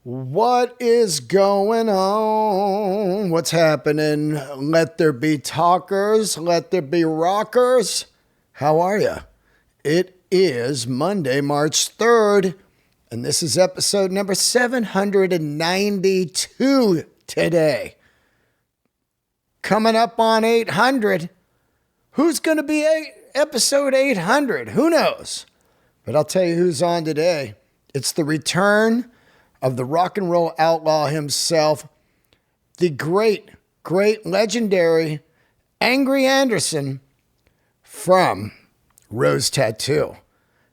What is going on? What's happening? Let there be talkers. Let there be rockers. How are you? It is Monday, March 3rd, and this is episode number 792 today. Coming up on 800. Who's going to be episode 800? Who knows? But I'll tell you who's on today. It's the return of the rock and roll outlaw himself, the great, legendary Angry Anderson from Rose Tattoo.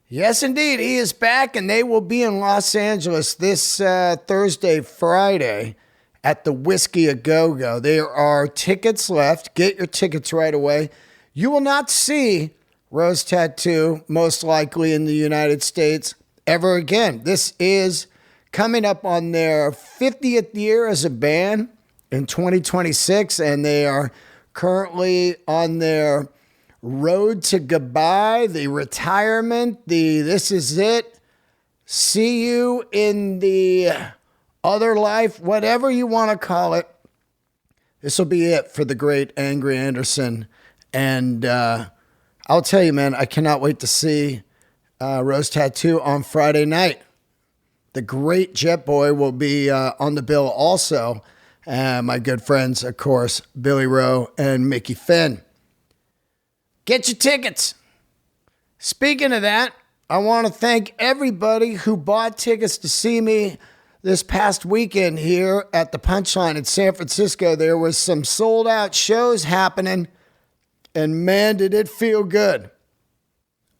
Yes, indeed, he is back, and they will be in Los Angeles this Thursday, Friday at the Whisky A Go-Go. There are tickets left. Get your tickets right away. You will not see Rose Tattoo, most likely in the United States, ever again. This is coming up on their 50th year as a band in 2026, and they are currently on their road to goodbye, the retirement, the this is it, see you in the other life, whatever you want to call it. This will be it for the great Angry Anderson. And I'll tell you, man, I cannot wait to see Rose Tattoo on Friday night. The great Jet Boy will be on the bill also. My good friends, of course, Billy Rowe and Mickey Finn. Get your tickets. Speaking of that, I want to thank everybody who bought tickets to see me this past weekend here at the Punchline in San Francisco. There was some sold out shows happening, and man, did it feel good.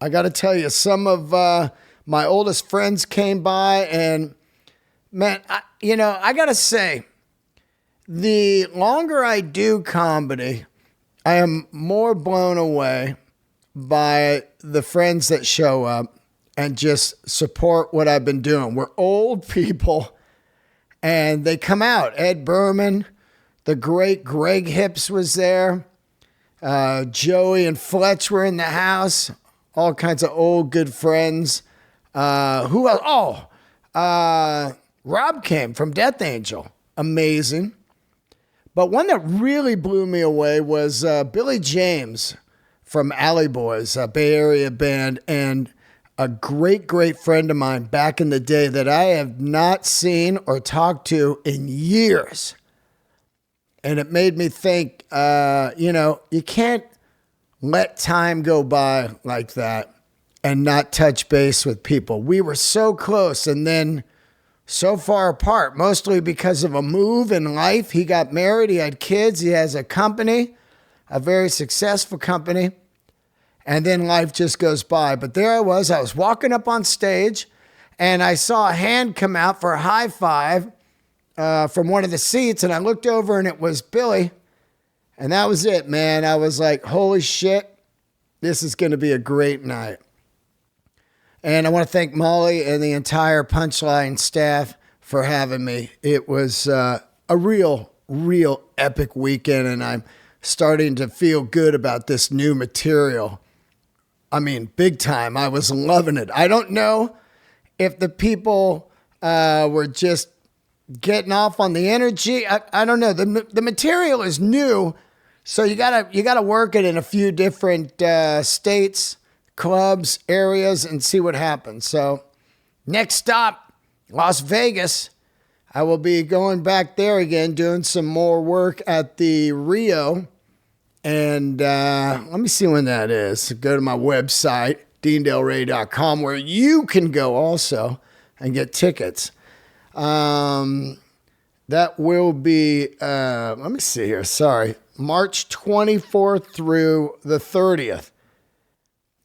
I got to tell you, some of my oldest friends came by, and man, I got to say, the longer I do comedy, I am more blown away by the friends that show up and just support what I've been doing. We're old people, and they come out. Ed Berman, the great Greg Hips was there. Joey and Fletch were in the house. All kinds of old good friends. Who else? Rob came from Death Angel. Amazing. But one that really blew me away was Billy James from Alley Boys, a Bay Area band, and a great friend of mine back in the day that I have not seen or talked to in years. And it made me think, you can't let time go by like that and not touch base with people. We were so close and then so far apart, mostly because of a move in life. He got married, he had kids, he has a company, a very successful company, and then life just goes by. But there I was walking up on stage, and I saw a hand come out for a high five from one of the seats, and I looked over, and it was Billy, and that was it, man. I was like, holy shit, this is going to be a great night. And I want to thank Molly and the entire Punchline staff for having me. It was a real epic weekend, and I'm starting to feel good about this new material. I mean, big time. I was loving it. I don't know if the people were just getting off on the energy. I don't know. The material is new, so you gotta work it in a few different states, clubs, areas, and see what happens. So next stop, Las Vegas. I will be going back there again, doing some more work at the Rio. And let me see when that is. Go to my website, deandelray.com, where you can go also and get tickets. That will be, let me see here. Sorry. March 24th through the 30th.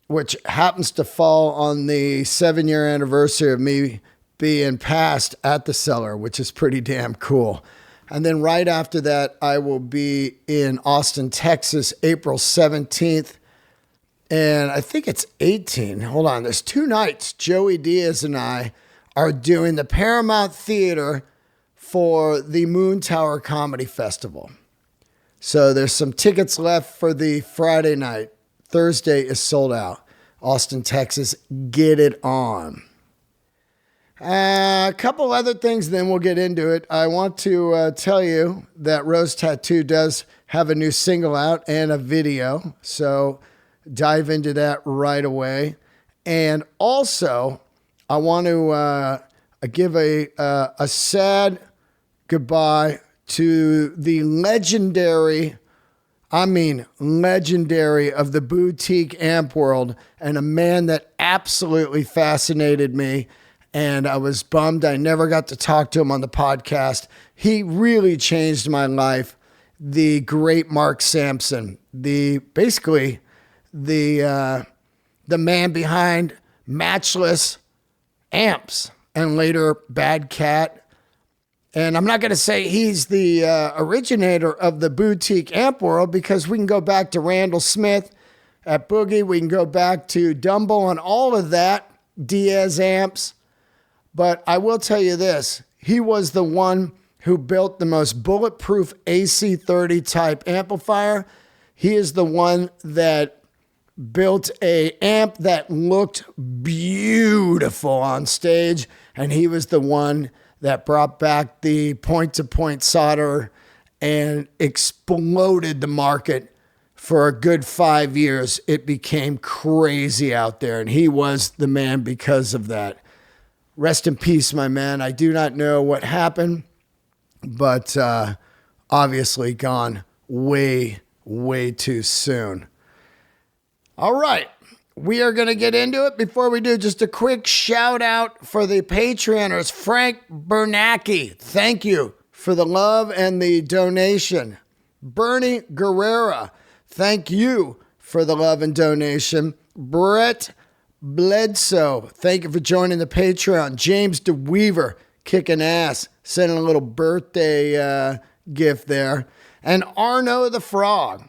Which happens to fall on the 7-year anniversary of me being passed at the Cellar, which is pretty damn cool. And then right after that, I will be in Austin, Texas, April 17th. And I think it's 18. Hold on. There's 2 nights. Joey Diaz and I are doing the Paramount Theater for the Moon Tower Comedy Festival. So there's some tickets left for the Friday night. Thursday is sold out. Austin, Texas, get it on. A couple other things, then we'll get into it. I want to tell you that Rose Tattoo does have a new single out and a video, so dive into that right away. And also, I want to give a sad goodbye to the legendary of the boutique amp world, and a man that absolutely fascinated me. And I was bummed I never got to talk to him on the podcast. He really changed my life. The great Mark Samson, the man behind Matchless Amps and later Bad Cat. And I'm not going to say he's the originator of the boutique amp world, because we can go back to Randall Smith at Boogie. We can go back to Dumble and all of that, Diaz amps. But I will tell you this, he was the one who built the most bulletproof AC30 type amplifier. He is the one that built a amp that looked beautiful on stage, and he was the one that brought back the point-to-point solder and exploded the market. For a good 5 years, it became crazy out there, and he was the man because of that. Rest in peace, my man. I do not know what happened, but obviously gone way, way too soon. All right. We are going to get into it. Before we do, just a quick shout out for the Patreoners. Frank Bernacki, thank you for the love and the donation. Bernie Guerrera, thank you for the love and donation. Brett Bledsoe, thank you for joining the Patreon. James DeWeaver, kicking ass, sending a little birthday gift there. And Arno the Frog,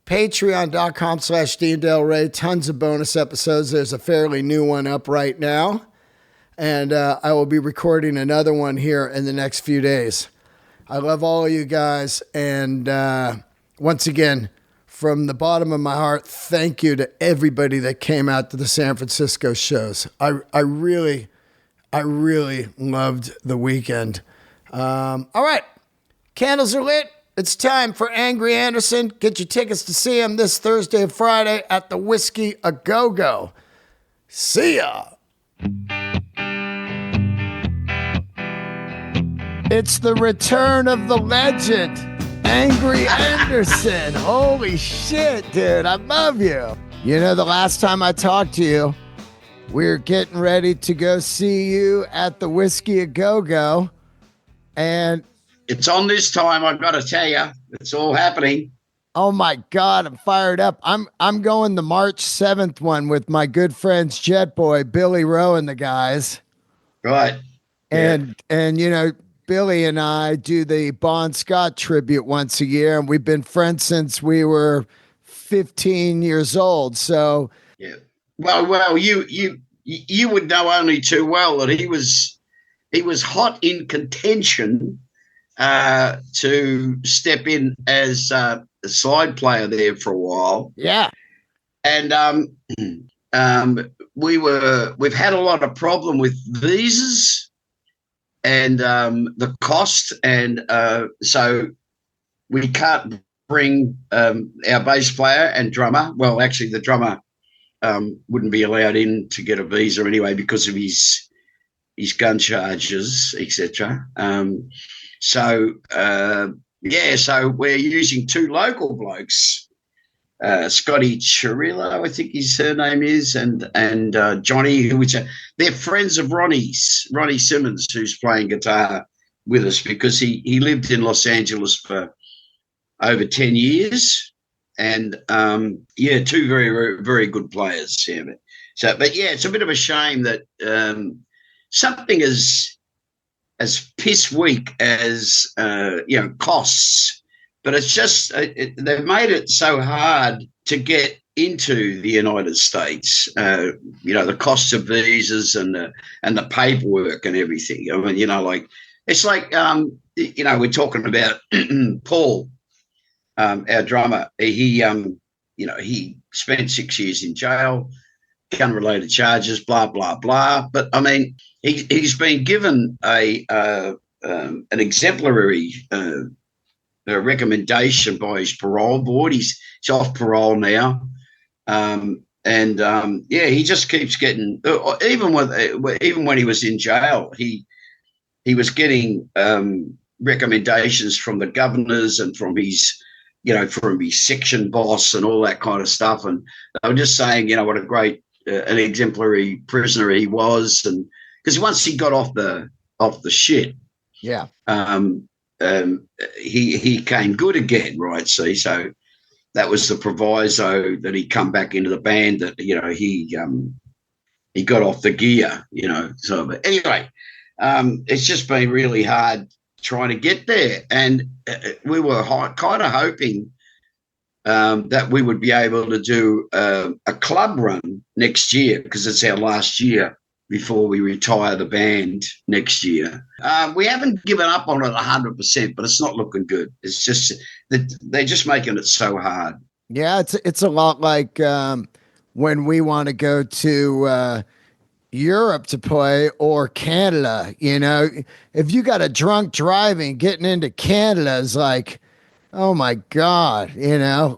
patreon.com/Dean Delray. Tons of bonus episodes. There's a fairly new one up right now. And I will be recording another one here in the next few days. I love all of you guys. And once again, from the bottom of my heart, thank you to everybody that came out to the San Francisco shows. I really loved the weekend. All right. Candles are lit. It's time for Angry Anderson. Get your tickets to see him this Thursday and Friday at the Whisky A Go-Go. See ya. It's the return of the legend, Angry Anderson. Holy shit, dude. I love you. You know, the last time I talked to you, we were getting ready to go see you at the Whisky A Go-Go. And it's on this time, I've got to tell you. It's all happening. Oh, my God. I'm fired up. I'm going the March 7th one with my good friends Jet Boy, Billy Rowe, and the guys. Right. And you know, Billy and I do the Bon Scott tribute once a year, and we've been friends since we were 15 years old. So, yeah. Well, you would know only too well that he was hot in contention to step in as a slide player there for a while. Yeah. And we've had a lot of problem with visas and the cost, and so we can't bring our bass player and drummer. Well, actually, the drummer wouldn't be allowed in to get a visa anyway because of his gun charges, etc. So we're using two local blokes, Scotty Chirillo, I think his surname is, and Johnny, they're friends of Ronnie Simmons, who's playing guitar with us because he lived in Los Angeles for over 10 years, and two very, very good players. Yeah. But it's a bit of a shame that something as piss weak as costs, but it's just they've made it so hard to get into the United States. The costs of visas and the paperwork and everything. I mean, it's like we're talking about Paul, our drummer. He spent 6 years in jail, gun-related charges, blah, blah, blah. But, I mean, he's been given an exemplary recommendation by his parole board. He's off parole now. He just keeps getting, even when he was in jail, he was getting recommendations from the governors and from his section boss and all that kind of stuff. And they were just saying, what a great, an exemplary prisoner he was. And because once he got off the shit, yeah, he came good again, right? See, so that was the proviso that he come back into the band, that he got off the gear, So, but anyway, it's just been really hard trying to get there, and we were kind of hoping that we would be able to do a club run next year, because it's our last year before we retire the band next year. We haven't given up on it 100%, but it's not looking good. It's just that they're just making it so hard. Yeah, it's a lot like when we want to go to Europe to play, or Canada. If you got a drunk driving, getting into Canada is like, oh my God,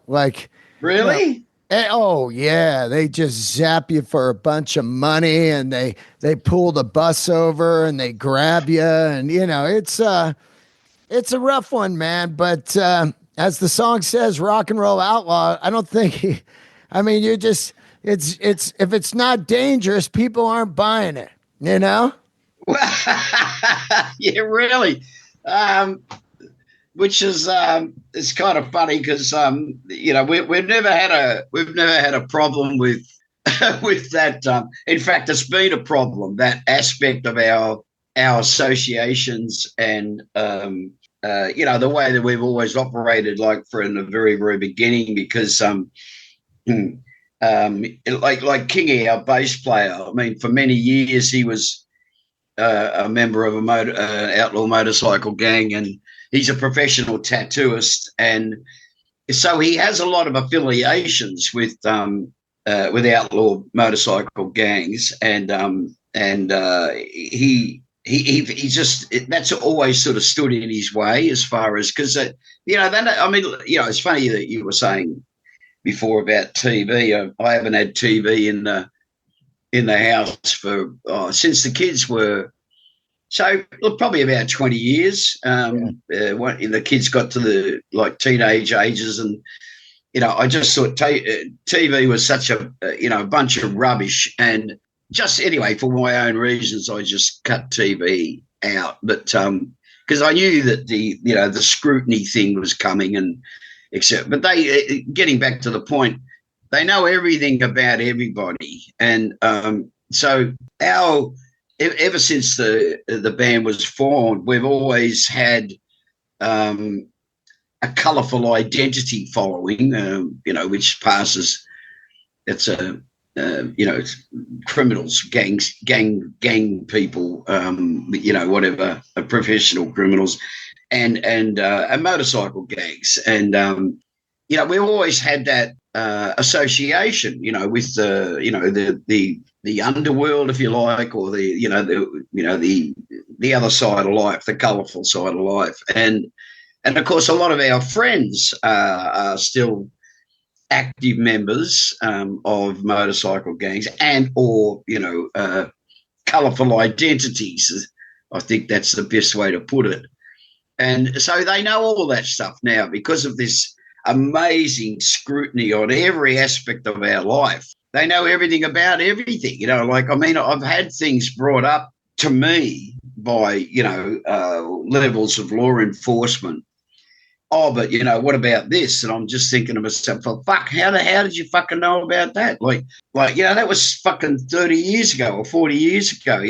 like, really. Oh yeah, they just zap you for a bunch of money, and they pull the bus over and they grab you, and it's a rough one, man. But as the song says, rock and roll outlaw. I don't think you're just, it's if it's not dangerous, people aren't buying it. Yeah, really. Which is it's kind of funny, because we've never had a problem with with that. In fact, it's been a problem, that aspect of our associations, and the way that we've always operated, like from the very, very beginning, because like Kingy, our bass player. I mean, for many years he was a member of a outlaw motorcycle gang, and he's a professional tattooist, and so he has a lot of affiliations with outlaw motorcycle gangs, and he just, that's always sort of stood in his way, as far as, because it's funny that you were saying before about TV. I haven't had TV in the house for since the kids were. So probably about 20 years. When the kids got to the teenage ages, and I just thought TV was such a bunch of rubbish, and just anyway, for my own reasons, I just cut TV out. But because I knew that the scrutiny thing was coming, and except, but they, getting back to the point, they know everything about everybody, and so ever since the band was formed, we've always had a colourful identity following, which passes. It's it's criminals, gang people, whatever, professional criminals, and motorcycle gangs, and we've always had that association, with the underworld, if you like, or the other side of life, the colourful side of life, and of course a lot of our friends are still active members of motorcycle gangs, and or colourful identities. I think that's the best way to put it. And so they know all that stuff now, because of this amazing scrutiny on every aspect of our life. They know everything about everything. I've had things brought up to me by levels of law enforcement. Oh, but what about this? And I'm just thinking to myself, well, fuck, how did you fucking know about that? That was fucking 30 years ago or 40 years ago,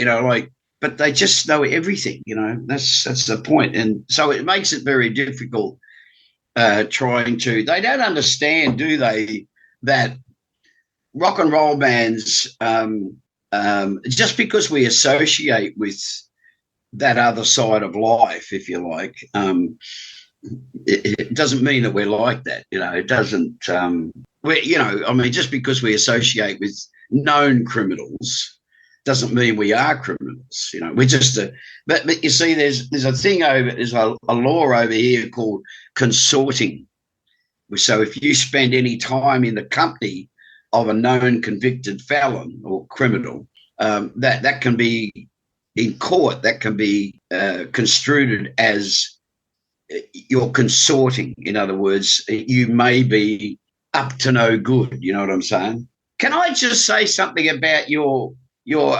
but they just know everything, that's the point. And so it makes it very difficult they don't understand, do they, that rock and roll bands, just because we associate with that other side of life, if you like, it doesn't mean that we're like that. It doesn't. Just because we associate with known criminals doesn't mean we are criminals. We're just but you see, there's a law over here called consorting. So if you spend any time in the company of a known convicted felon or criminal, that can be in court, that can be construed as you're consorting. In other words, you may be up to no good. You know what I'm saying? Can I just say something about your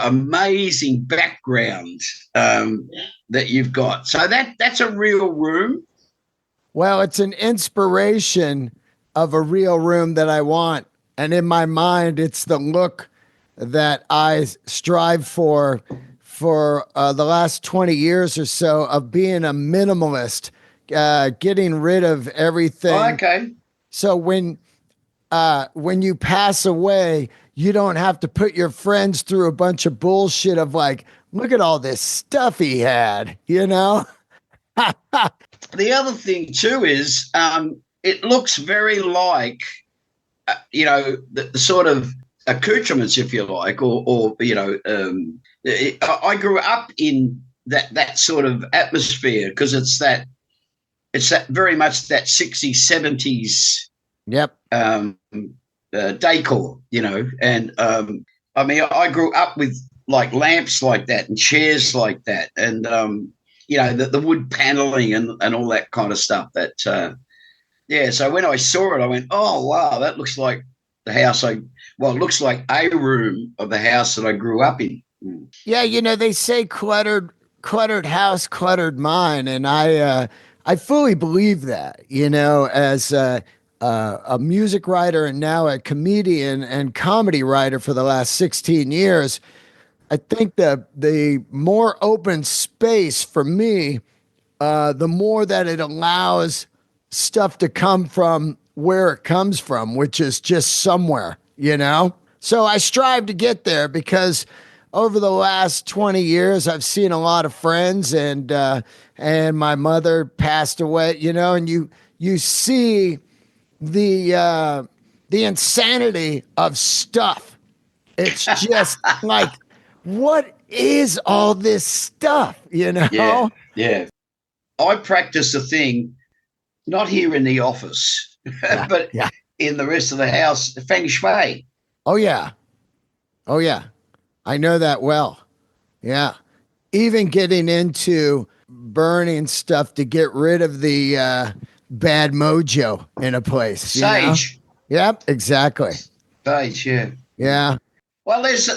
amazing background that you've got? So that's a real room. Well, it's an inspiration of a real room that I want. And in my mind, it's the look that I strive for the last 20 years or so of being a minimalist, getting rid of everything. Oh, okay. So when you pass away, you don't have to put your friends through a bunch of bullshit of like, look at all this stuff he had, you know? The other thing too is it looks very like, the sort of accoutrements, if you like, or I grew up in that sort of atmosphere because it's that very much that 60s, 70s. Yep. Decor, and I mean, I grew up with like lamps like that and chairs like that, and the wood paneling and all that kind of stuff. That so when I saw it, I went, oh wow, that looks like the house it looks like a room of the house that I grew up in. Yeah, they say cluttered house, cluttered mind, and I fully believe that. As a music writer and now a comedian and comedy writer for the last 16 years, I think the more open space for me, the more that it allows stuff to come from where it comes from, which is just somewhere, So I strive to get there because over the last 20 years, I've seen a lot of friends and my mother passed away, and you see the insanity of stuff. It's just like, what is all this stuff, Yeah. I practice a thing, not here in the office, but in the rest of the house, feng shui. Oh yeah. I know that well. Yeah. Even getting into burning stuff to get rid of the bad mojo in a place. Sage. Yep, exactly. Sage, yeah. Yeah. Well, there's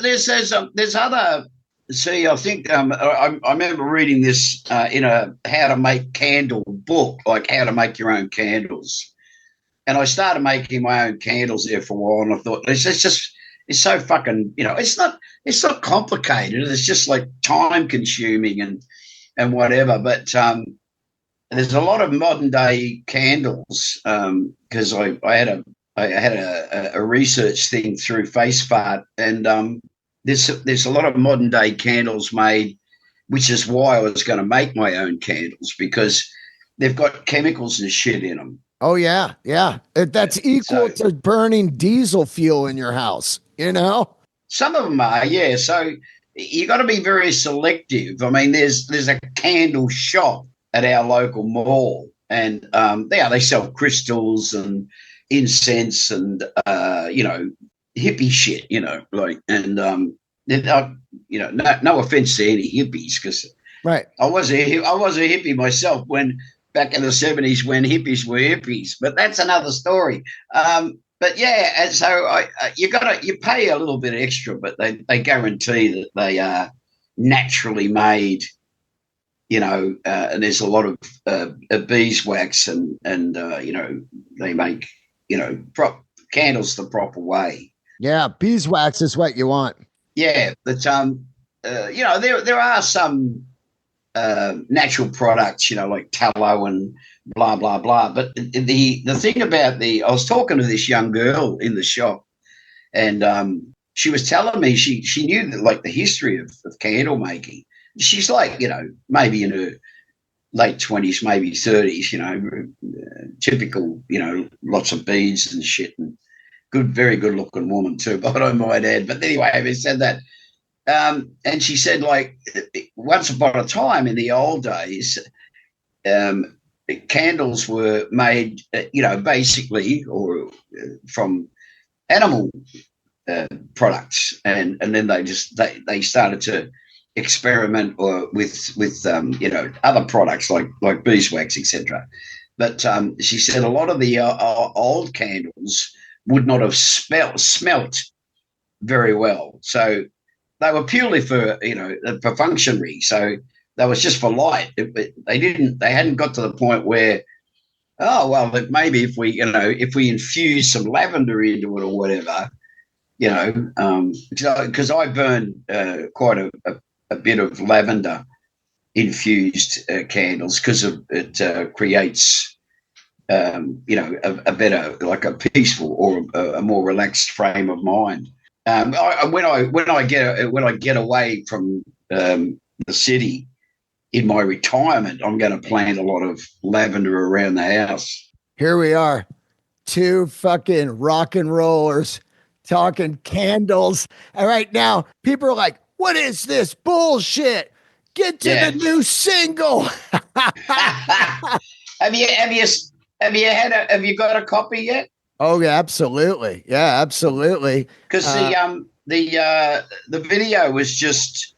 other. See, I think I remember reading this in a how to make candle book, like how to make your own candles, and I started making my own candles there for a while, and I thought it's so fucking, it's not complicated. It's just like time consuming and whatever. But there's a lot of modern day candles because I had a research thing through FaceFart, and there's a lot of modern day candles made, which is why I was going to make my own candles, because they've got chemicals and shit in them. Oh yeah. That's equal to burning diesel fuel in your house, Some of them are, yeah. So you got to be very selective. I mean, there's a candle shop at our local mall, and they sell crystals and incense and hippie shit, no offense to any hippies, because right, I was a hippie myself when back in the 70s when hippies were hippies, but that's another story. But yeah, and so you pay a little bit extra, but they guarantee that they are naturally made, and there's a lot of beeswax and they make candles the proper way. Yeah, beeswax is what you want. Yeah, but there are some natural products, like tallow and blah blah blah. But the thing about I was talking to this young girl in the shop, and she was telling me she knew like the history of candle making. She's like, maybe in her late 20s, maybe 30s, typical, lots of beads and shit. good, very good looking woman too, but I might add. But anyway, having said that, and she said, like, once upon a time in the old days, candles were made, basically, or from animal products, and then they started to experiment with other products like beeswax, etc. But she said a lot of the old candles would not have smelt very well, so they were purely for functionary. So that was just for light. They hadn't got to the point where, oh well, maybe if we infuse some lavender into it or whatever, because I burn quite a bit of lavender infused candles because it creates a better, like a peaceful or a more relaxed frame of mind. When I get away from the city in my retirement, I'm going to plant a lot of lavender around the house. Here we are, two fucking rock and rollers talking candles. All right, now people are like, "What is this bullshit? Get to the new single." Have you got a copy yet? Oh yeah, absolutely. Yeah, absolutely. Because the video was just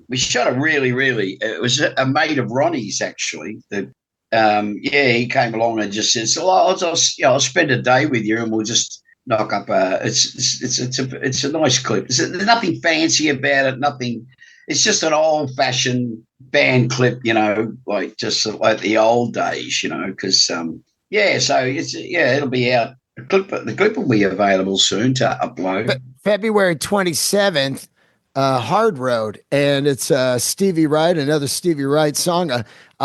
we shot a really it was a mate of Ronnie's actually. He came along and just said, "So I'll spend a day with you and we'll just knock up it's a nice clip. There's nothing fancy about it, nothing. It's just an old-fashioned band clip, like just like the old days, because so it'll be out. The clip will be available soon to upload. February 27th, Hard Road, and it's Stevie Wright, another Stevie Wright song, a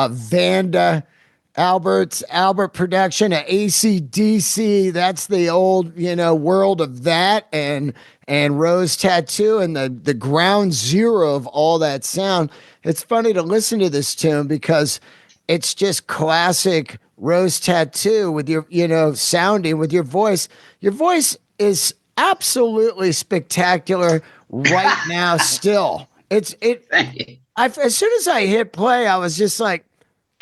Vanda Albert production, a AC/DC. That's the old, world of that, and Rose Tattoo, and the ground zero of all that sound. It's funny to listen to this tune because it's just classic Rose Tattoo with your, sounding with your voice. Your voice is absolutely spectacular right now. Still, as soon as I hit play, I was just like,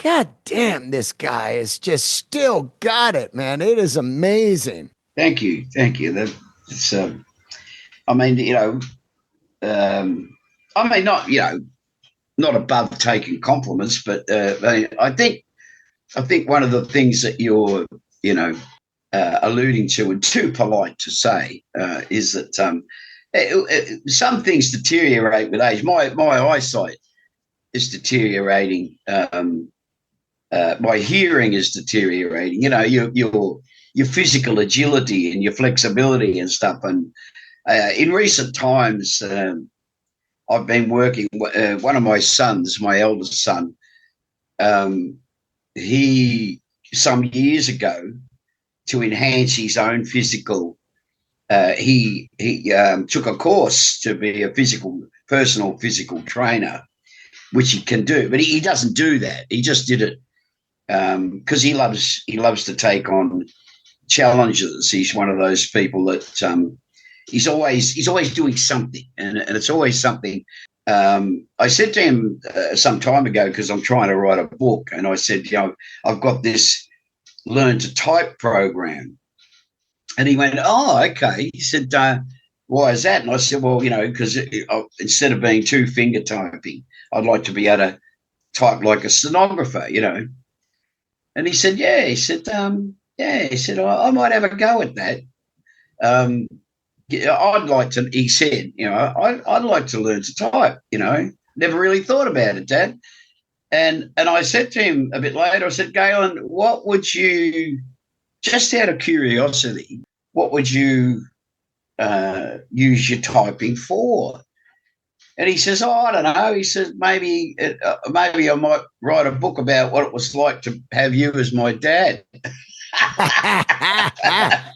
God damn, this guy is just still got it, man. It is amazing. Thank you. That's not above taking compliments, but I think one of the things that you're, alluding to, and too polite to say, is that some things deteriorate with age. My eyesight is deteriorating. My hearing is deteriorating. Your physical agility and your flexibility and stuff. And in recent times, I've been working. One of my sons, my eldest son, he some years ago, to enhance his own physical, he took a course to be a personal physical trainer, which he can do, but he doesn't do that. He just did it because he loves to take on challenges. He's one of those people that he's always doing something, and it's always something. I said to him some time ago, because I'm trying to write a book, and I said, I've got this learn to type program, and he went, "Oh, okay." He said, "Why is that?" And I said, "Well, because instead of being two finger typing, I'd like to be able to type like a stenographer, And he said, "Yeah." He said, He said, "I might have a go at that." I'd like to. He said, I'd like to learn to type. Never really thought about it, Dad. And I said to him a bit later, I said, "Galen, what would you, just out of curiosity, what would you use your typing for?" And he says, "Oh, I don't know." He says, maybe I might write a book about what it was like to have you as my dad."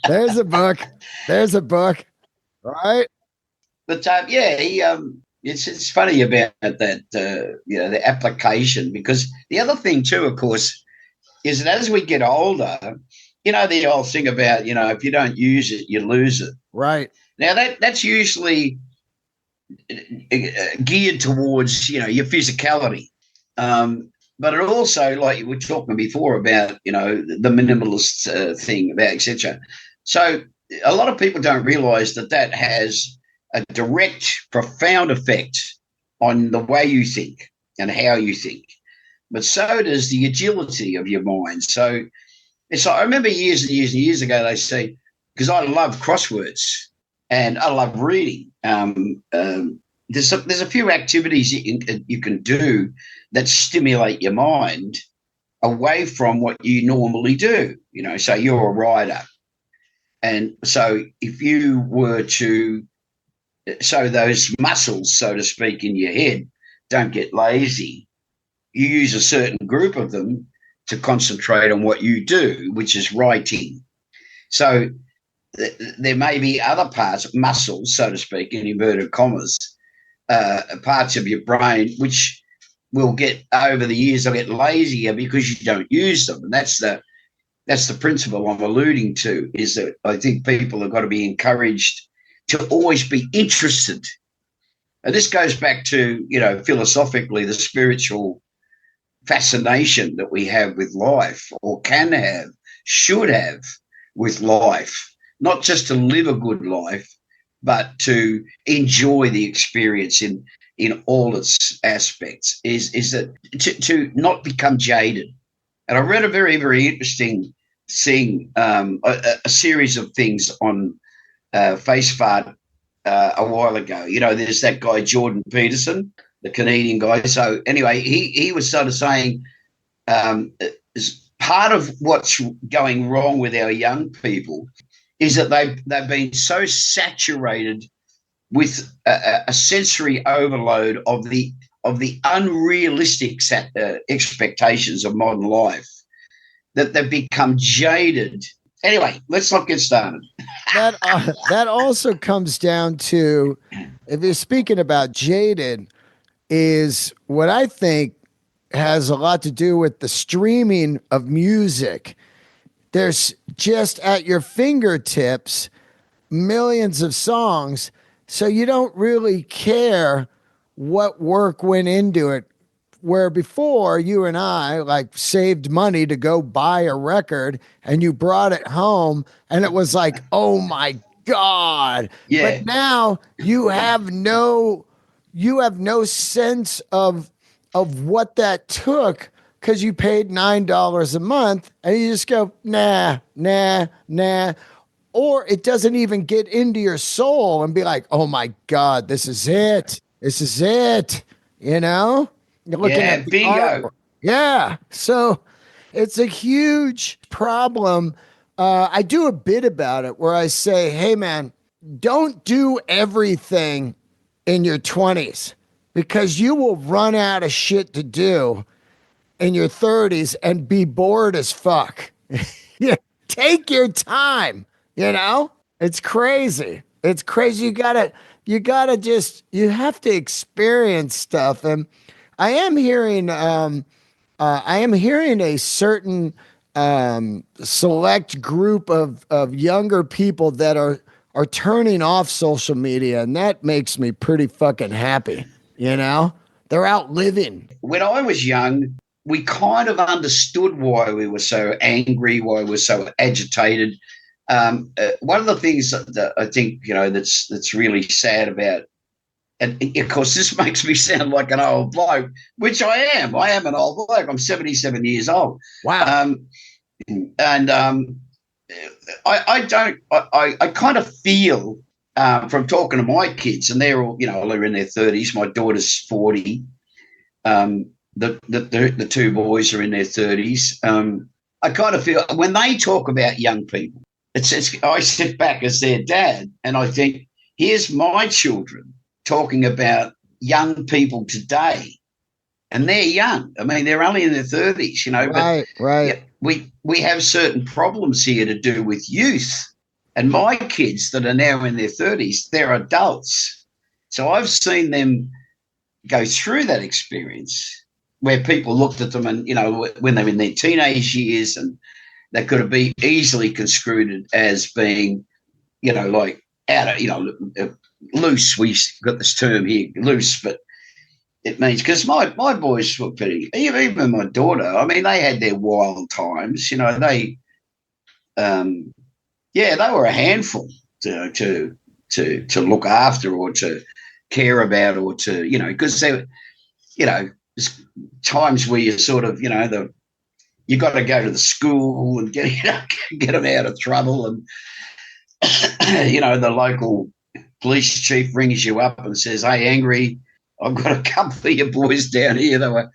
There's a book. Right. But it's funny about that, the application, because the other thing too, of course, is that as we get older, You know, the old thing about, if you don't use it, you lose it. Right. Now, that's usually geared towards, your physicality. But it also, like you were talking before about, the minimalist thing about etc. So a lot of people don't realize that has a direct, profound effect on the way you think and how you think. But so does the agility of your mind. So it's like, I remember years and years and years ago, they say, because I love crosswords and I love reading. There's a few activities you can do that stimulate your mind away from what you normally do. So you're a writer. And so if you were to, so those muscles, so to speak, in your head don't get lazy, you use a certain group of them to concentrate on what you do, which is writing. So there may be other parts, muscles, so to speak, in inverted commas, parts of your brain which will get, over the years, they'll get lazier because you don't use them. And that's the principle I'm alluding to, is that I think people have got to be encouraged to always be interested. And this goes back to, philosophically, the spiritual fascination that we have with life, or can have, should have with life, not just to live a good life, but to enjoy the experience in all its aspects, is that to not become jaded. And I read a very, very interesting thing, a series of things on FaceFart a while ago. There's that guy, Jordan Peterson, the Canadian guy. So anyway, he was sort of saying is part of what's going wrong with our young people is that they've been so saturated with a sensory overload of the unrealistic expectations of modern life, that they've become jaded. Anyway, let's not get started. That also comes down to, if you're speaking about jaded, is what I think has a lot to do with the streaming of music. There's just at your fingertips millions of songs, so you don't really care what work went into it. Where before, you and I like saved money to go buy a record, and you brought it home and it was like, oh my God. Yeah. But now you have no sense of what that took, because you paid $9 a month and you just go, nah. Or it doesn't even get into your soul and be like, oh my God, this is it. You're looking at the bingo. artwork. Yeah. So it's a huge problem. I do a bit about it where I say, hey man, don't do everything in your 20s, because you will run out of shit to do in your 30s and be bored as fuck. Yeah, take your time, It's crazy. It's crazy. You have to experience stuff. And I am hearing a certain select group of younger people that are turning off social media, and that makes me pretty fucking happy. They're out living. When I was young, we kind of understood why we were so angry, why we were so agitated. One of the things that I think, that's really sad about, and of course this makes me sound like an old bloke, which I am. I am an old bloke. I'm 77 years old. Wow. I kind of feel, from talking to my kids, and they're all, they're in their 30s. My daughter's 40. The two boys are in their 30s. I kind of feel when they talk about young people, I sit back as their dad and I think, here's my children talking about young people today, and they're young. I mean, they're only in their 30s, Right, but right. We have certain problems here to do with youth. And my kids that are now in their 30s, they're adults. So I've seen them go through that experience where people looked at them and, when they're in their teenage years and that could be easily construed as being, like out of, loose. We've got this term here, loose, but it means, because my boys were pretty, even my daughter, I mean, they had their wild times, they they were a handful to look after or to care about, or to, because they, there's times where you sort of, you got to go to the school and get them out of trouble, and the local police chief rings you up and says, "Hey, Angry, I've got a couple of your boys down here that were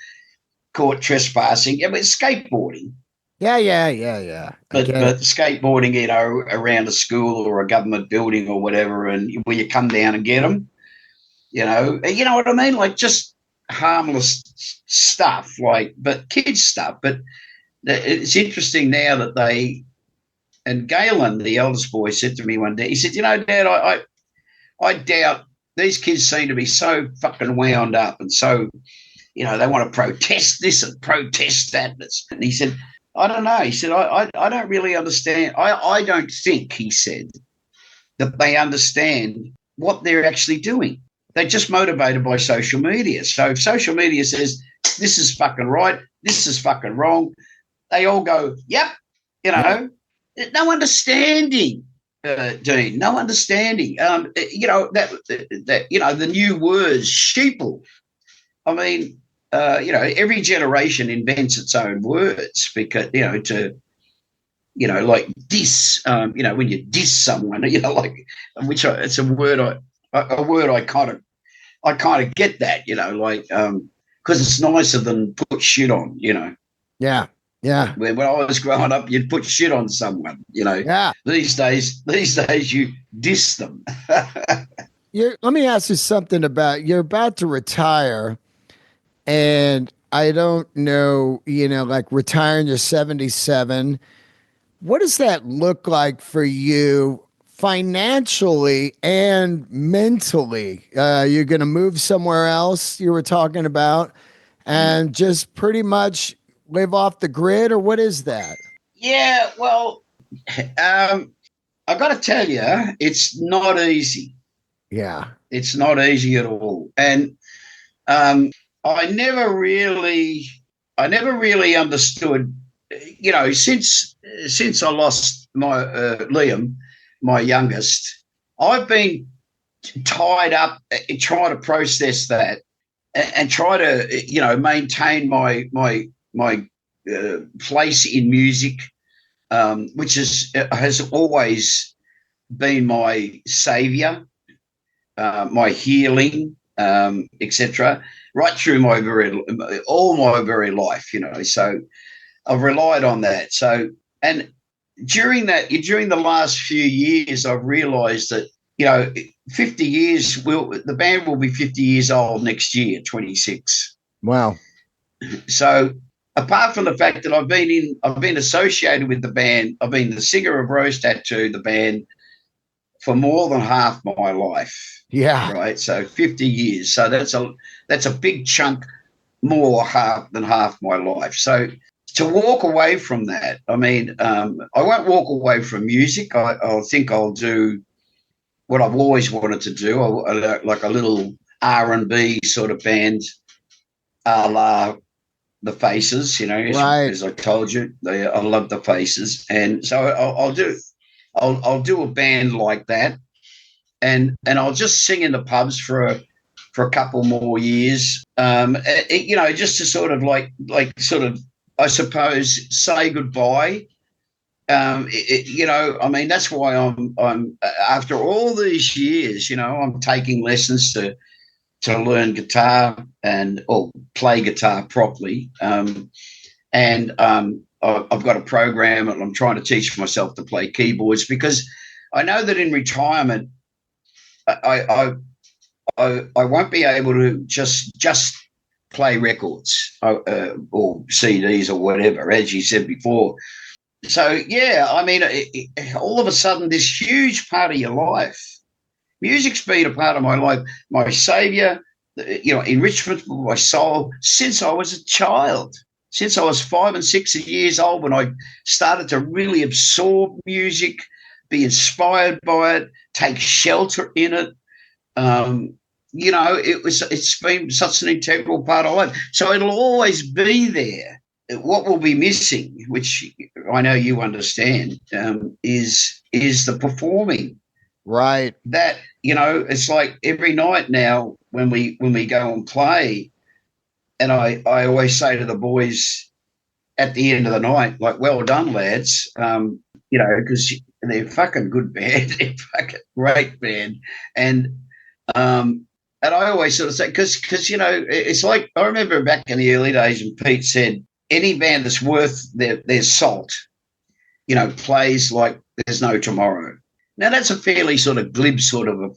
caught trespassing." I mean, skateboarding. Yeah. But skateboarding, around a school or a government building or whatever, and where you come down and get them, you know what I mean? Like, just harmless stuff, but kids stuff. But it's interesting now that and Galen, the eldest boy, said to me one day, he said, Dad, I doubt these kids seem to be so fucking wound up, and so, they want to protest this and protest that. And he said, I don't know. He said, I don't really understand. I don't think, he said, that they understand what they're actually doing. They're just motivated by social media. So if social media says, this is fucking right, this is fucking wrong, they all go, yep, no understanding, Dean, no understanding. The new words, sheeple. I mean, every generation invents its own words, because, like diss, when you diss someone, it's a word I kind of get that, because it's nicer than put shit on, Yeah. When I was growing up, you'd put shit on someone, Yeah. These days you diss them. Let me ask you something you're about to retire. And I don't know, like retiring, you're 77. What does that look like for you financially and mentally? You're going to move somewhere else, you were talking about, and just pretty much live off the grid, or what is that? Yeah, well, I got to tell you, it's not easy. Yeah. It's not easy at all. And I never really understood, since I lost my Liam, my youngest, I've been tied up trying to process that and try to, maintain my place in music, which has always been my savior, my healing, etc., right through all my very life, So I've relied on that. So, and during the last few years, I've realised that 50 years the band will be 50 years old next year, 26. Wow. So, apart from the fact that I've been associated with the band, I've been the singer of Rose Tattoo, the band, for more than half my life. Yeah. Right. So 50 years. So that's a big chunk more than half my life. So to walk away from that, I mean, I won't walk away from music. I think I'll do what I've always wanted to do, like a little R&B sort of band, a la the Faces, right. As I told you, I love the Faces. And so I'll do a band like that. And I'll just sing in the pubs for a couple more years, just to sort of like I suppose say goodbye. I mean, that's why I'm after all these years, I'm taking lessons to learn guitar or play guitar properly, and I've got a program and I'm trying to teach myself to play keyboards, because I know that in retirement, I won't be able to just play records or CDs or whatever, as you said before. So, yeah, I mean, all of a sudden, this huge part of your life, music's been a part of my life, my saviour, enrichment of my soul since I was a child. since I was 5 and 6 years old, when I started to really absorb music, be inspired by it, take shelter in it. It's been such an integral part of life. So it'll always be there. What will be missing, which I know you understand, is the performing. Right. That, it's like every night now when we go and play, and I always say to the boys at the end of the night, like, well done, lads, because they're fucking good band, they're fucking great band, and I always sort of say, because it's like, I remember back in the early days when Pete said, any band that's worth their salt, plays like there's no tomorrow. Now, that's a fairly sort of glib sort of a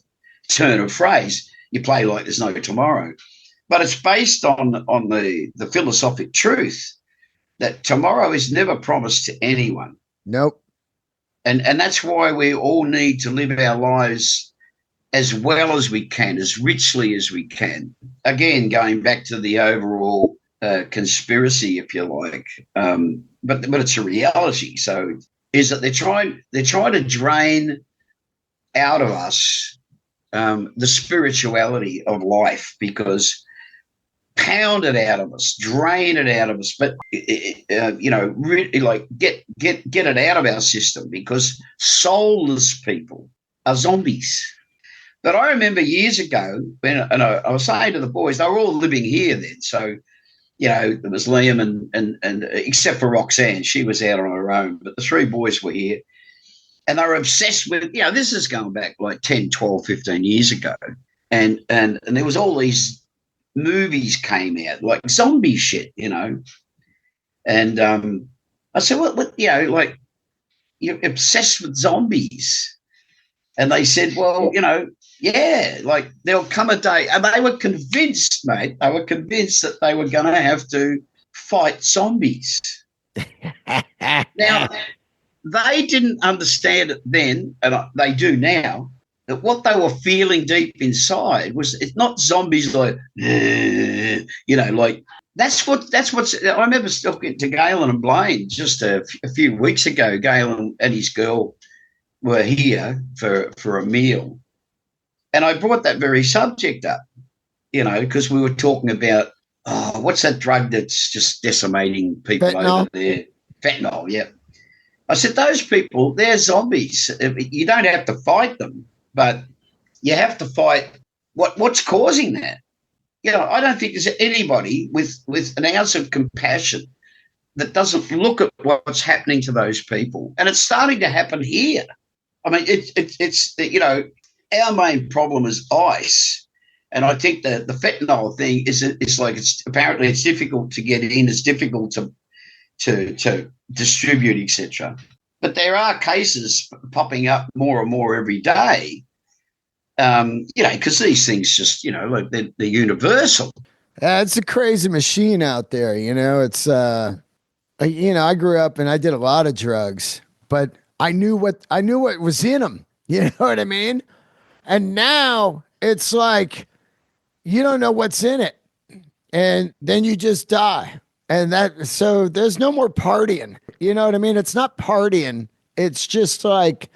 turn of phrase. You play like there's no tomorrow. But it's based on the philosophic truth that tomorrow is never promised to anyone. Nope. And that's why we all need to live our lives as well as we can, as richly as we can. Again, going back to the overall conspiracy, if you like, but it's a reality. So is that they're trying to drain out of us the spirituality of life, because pound it out of us, drain it out of us, but really, like, get it out of our system, because soulless people are zombies. But I remember years ago and I was saying to the boys, they were all living here then, so there was Liam and except for Roxanne, she was out on her own, but the three boys were here, and they were obsessed with, this is going back like 10, 12, 15 years ago, and there was all these movies came out, like zombie shit, and I said, what, like, you're obsessed with zombies? And they said, well, yeah, like, there'll come a day, and they were convinced, mate, that they were going to have to fight zombies. Now, they didn't understand it then, and they do now, that what they were feeling deep inside was, it's not zombies like, like, that's what's, I remember talking to Galen and Blaine just a few weeks ago. Galen and his girl were here for a meal, and I brought that very subject up, because we were talking about, what's that drug that's just decimating people over there? Fentanyl, yeah. I said, those people, they're zombies. You don't have to fight them, but you have to fight what's causing that. I don't think there's anybody with an ounce of compassion that doesn't look at what's happening to those people. And it's starting to happen here. I mean, it's our main problem is ice. And I think the fentanyl thing is like, apparently it's difficult to get it in. It's difficult to distribute, etc. But there are cases popping up more and more every day, because these things just, like they're universal. It's a crazy machine out there. It's, I grew up and I did a lot of drugs, but I knew what was in them. You know what I mean? And now it's like, you don't know what's in it, and then you just die. And so there's no more partying. You know what I mean? It's not partying. It's just like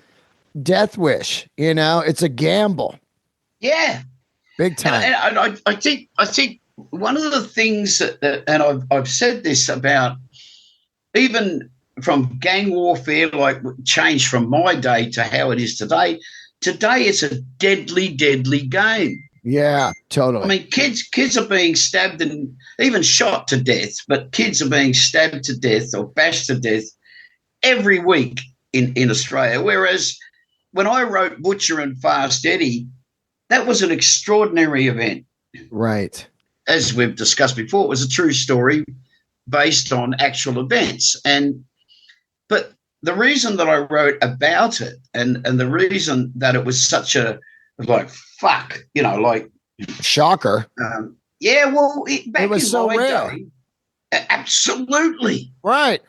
death wish, it's a gamble. Yeah. Big time. And I think one of the things that and I've said this about, even from gang warfare, like, changed from my day to how it is today. Today it's a deadly, deadly game. Yeah, totally. I mean, kids are being stabbed and even shot to death, but kids are being stabbed to death or bashed to death every week in Australia. Whereas when I wrote Butcher and Fast Eddie, that was an extraordinary event. Right. As we've discussed before, it was a true story based on actual events. But the reason that I wrote about it and the reason that it was such a, like, fuck, like, shocker. Yeah, well, back it was in so my rare. day, absolutely. Right.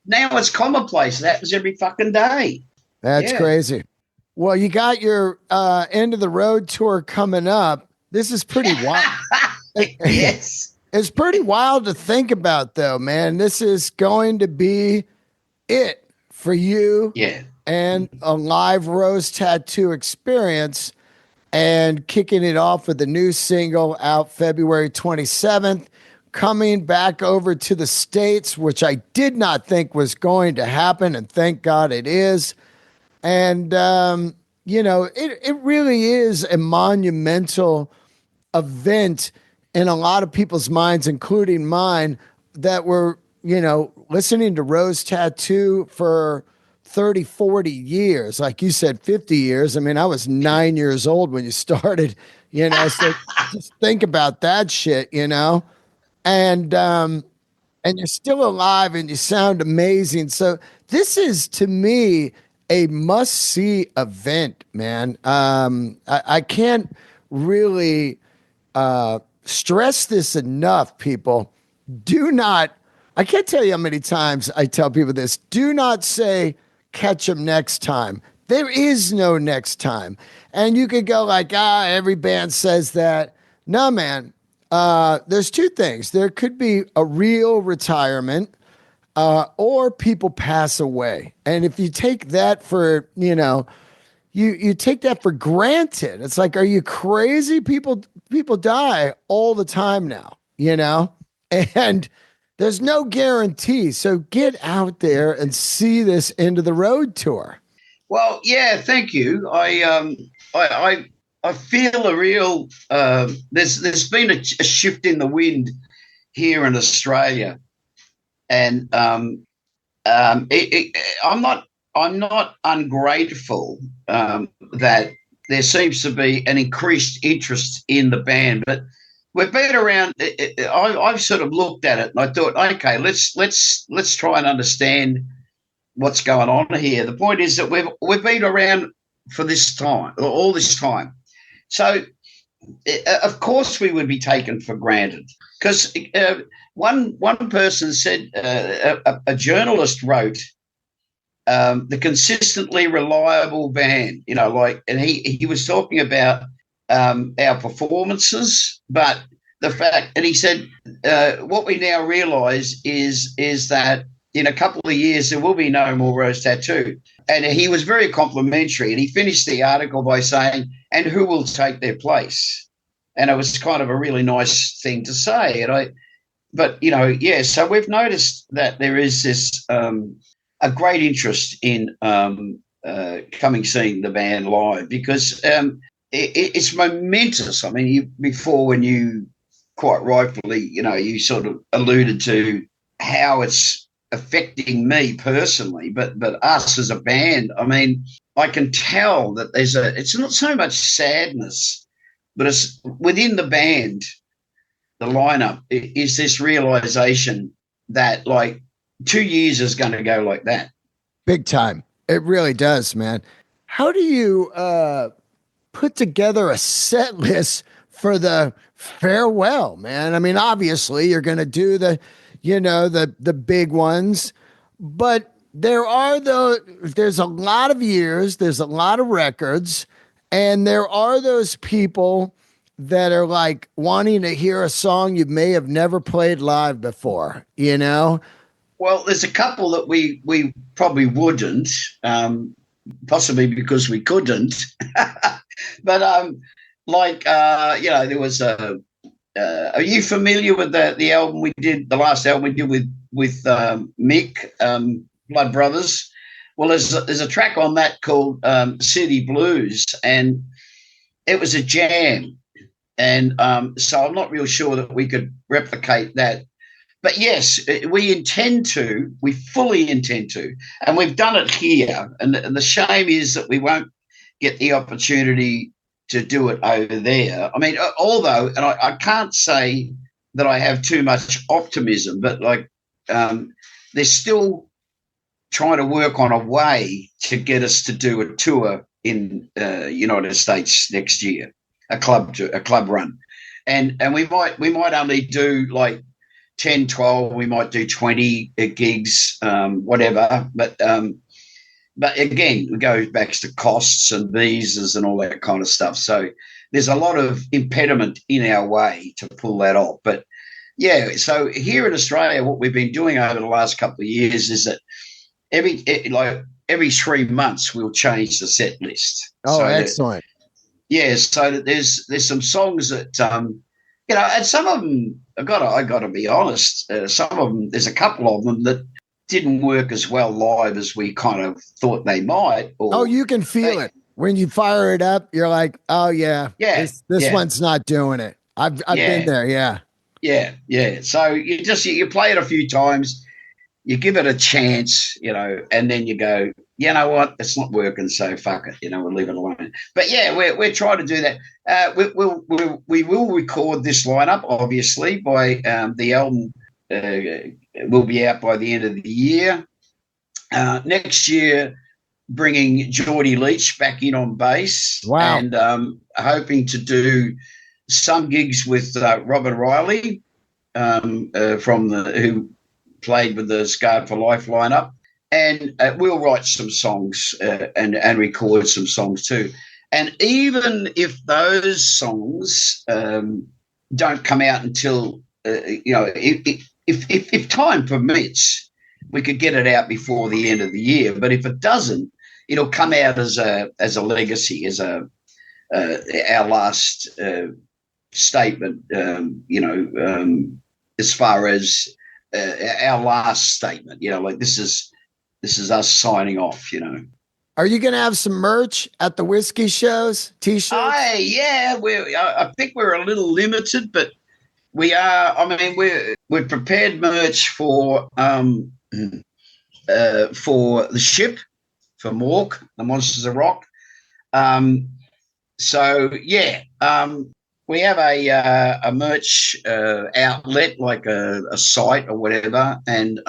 Now it's commonplace. It happens every fucking day. That's crazy. Well, you got your end of the road tour coming up. This is pretty wild. Yes. It's pretty wild to think about, though, man. This is going to be it for you Yeah. and a live rose tattoo experience, and kicking it off with a new single out February 27th, coming back over to the States, which I did not think was going to happen, and thank God it is. And, it really is a monumental event in a lot of people's minds, including mine, that were, listening to Rose Tattoo for 30, 40 years. Like you said, 50 years. I mean, I was 9 years old when you started, so just think about that shit, and you're still alive and you sound amazing. So this is, to me, a must-see event, man. I can't really stress this enough, people. Do not, I can't tell you how many times I tell people this. Do not say, catch them next time. There is no next time. And you could go like, every band says that. No, man. There's two things. There could be a real retirement, or people pass away. And if you take that for, you take that for granted. It's like, are you crazy? People die all the time now, and there's no guarantee. So get out there and see this End of the Road tour. Well, yeah, thank you. I feel a real there's been a shift in the wind here in Australia, and I'm not ungrateful that there seems to be an increased interest in the band, but we've been around. I've sort of looked at it and I thought, okay, let's try and understand what's going on here. The point is that we've been around for this time, all this time. So, of course, we would be taken for granted, because one person said, a journalist wrote, the consistently reliable band, and he was talking about our performances, but the fact, and he said, what we now realise is that in a couple of years there will be no more Rose Tattoo. And he was very complimentary, and he finished the article by saying, and who will take their place? And it was kind of a really nice thing to say. So we've noticed that there is this a great interest in seeing the band live, because it's momentous. I mean, before, when you quite rightfully, you sort of alluded to how it's affecting me personally, but us as a band, I mean, I can tell that it's not so much sadness, but it's within the band, the lineup, is this realization that like 2 years is going to go like that. Big time. It really does, man. How do you put together a set list for the farewell, man? I mean, obviously you're going to do the big ones, but there's a lot of years, there's a lot of records, and there are those people that are like wanting to hear a song you may have never played live before, Well, there's a couple that we probably wouldn't, possibly because we couldn't. But there was are you familiar with the album we did, the last album we did with Mick, Blood Brothers? Well, there's a track on that called City Blues, and it was a jam. And so I'm not real sure that we could replicate that. But yes, we fully intend to, and we've done it here. And the shame is that we won't get the opportunity to do it over there. I mean, although, and I can't say that I have too much optimism, but they're still trying to work on a way to get us to do a tour in United States next year, a club run, and we might only do like 10, 12, we might do 20 gigs, whatever. But again, it goes back to costs and visas and all that kind of stuff. So there's a lot of impediment in our way to pull that off. But yeah. So here in Australia, what we've been doing over the last couple of years is that every 3 months we'll change the set list. Oh, So that excellent. yeah, so that there's some songs that and some of them I gotta be honest. Some of them, there's a couple of them that didn't work as well live as we kind of thought they might. Oh, Or you can feel they, it when you fire it up. You're like, oh yeah, yeah, this yeah, one's not doing it. I've been yeah, there. Yeah. yeah. So you play it a few times, you give it a chance, and then you go, you know what, it's not working, so fuck it, we'll leave it alone. But yeah, we're trying to do that. We will record this lineup, obviously, by the album will be out by the end of the year. Next year, bringing Geordie Leach back in on bass, Wow. and hoping to do some gigs with Robert Riley who played with the Scarred for Life lineup, and we'll write some songs and record some songs too. And even if those songs don't come out until if time permits, we could get it out before the end of the year. But if it doesn't, it'll come out as a legacy, as our last statement. As far as our last statement, like this is us signing off. Are you gonna have some merch at the Whisky shows? T-shirts? I think we're a little limited, but we are. I mean, we've prepared merch for the ship, for Mork, the Monsters of Rock. So yeah, we have a merch outlet, like a site or whatever, and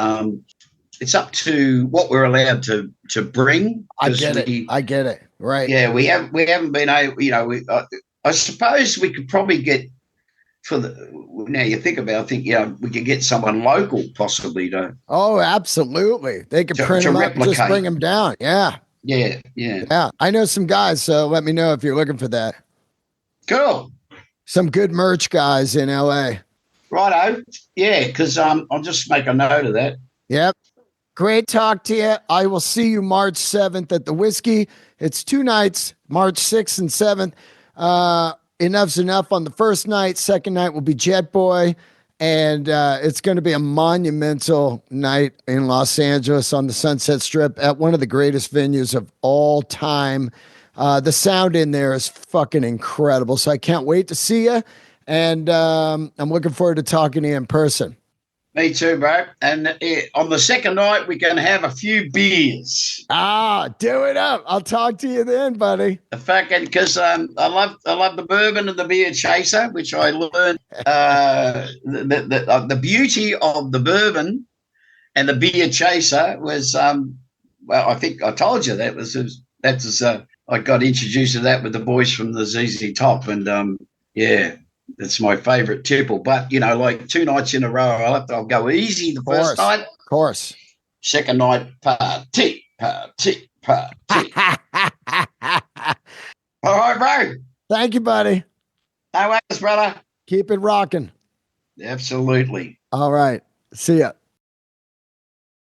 it's up to what we're allowed to bring. I get it. Right. Yeah, we haven't been able. I suppose we could probably get now you think about it, I think we could get someone local possibly to. Oh, absolutely. They could print them up and just bring them down. Yeah. Yeah. I know some guys, so let me know if you're looking for that. Cool. Some good merch guys in LA. Righto. Yeah, because I'll just make a note of that. Yep. Great talk to you. I will see you March 7th at the Whisky. It's 2 nights, March 6th and 7th. Enough's enough on the first night. Second night will be Jet Boy. And it's going to be a monumental night in Los Angeles on the Sunset Strip at one of the greatest venues of all time. The sound in there is fucking incredible. So I can't wait to see you. And I'm looking forward to talking to you in person. Me too, bro. And on the second night, we're going to have a few beers. Do it up. I'll talk to you then, buddy. Because I love the bourbon and the beer chaser, which I learned the beauty of the bourbon and the beer chaser was I think I told you I got introduced to that with the boys from the ZZ Top, and it's my favorite tipple. But like 2 nights in a row, I'll go easy the first night. Of course. Second night, party. All right, bro. Thank you, buddy. No worries, brother. Keep it rocking. Absolutely. All right. See ya.